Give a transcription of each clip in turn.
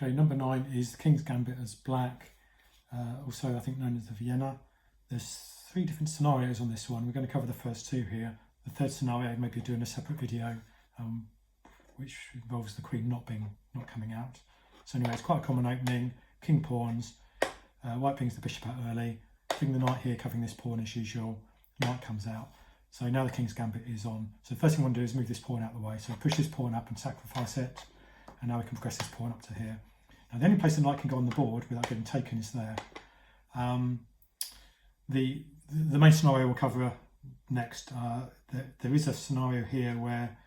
Okay, number 9 is the King's Gambit as black, also I think known as the Vienna. There's 3 different scenarios on this one. We're going to cover the first 2 here. The third scenario, maybe doing a separate video, which involves the queen not coming out. So anyway, it's quite a common opening. King pawns, white brings the bishop out early, bring the knight here covering this pawn as usual, knight comes out. So now the King's Gambit is on. So the first thing we want to do is move this pawn out of the way. So push this pawn up and sacrifice it, and now we can progress this pawn up to here. Now the only place the knight can go on the board without getting taken is there. The main scenario we'll cover next. There is a scenario here where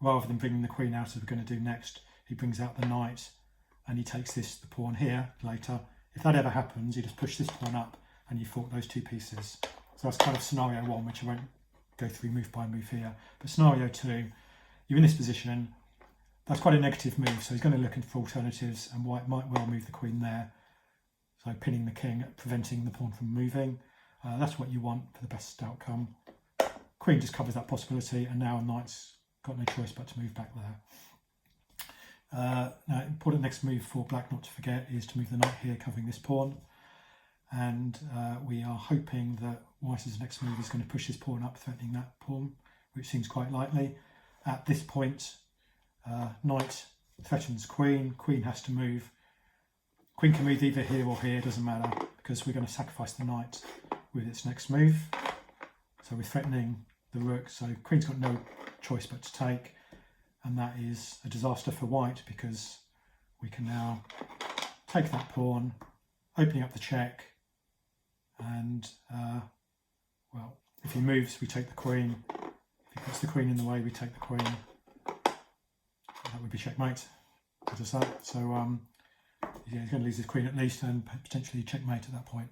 rather than bringing the queen out as we're going to do next, he brings out the knight and he takes the pawn here later. If that ever happens, you just push this pawn up and you fork those 2 pieces. So that's kind of scenario 1, which I won't go through move by move here. But scenario 2, you're in this position. That's quite a negative move, so he's going to look for alternatives, and white might well move the queen there. So pinning the king, preventing the pawn from moving. That's what you want for the best outcome. Queen just covers that possibility, and now knight's got no choice but to move back there. Now, important next move for black not to forget is to move the knight here covering this pawn, and we are hoping that white's next move is going to push this pawn up, threatening that pawn, which seems quite likely. At this point, knight threatens queen, queen has to move. Queen can move either here or here, doesn't matter, because we're going to sacrifice the knight with its next move. So we're threatening the rook, so queen's got no choice but to take, and that is a disaster for white because we can now take that pawn, opening up the check, and well, if he moves we take the queen, if he puts the queen in the way we take the queen. That would be checkmate. So yeah, he's going to lose his queen at least and potentially checkmate at that point.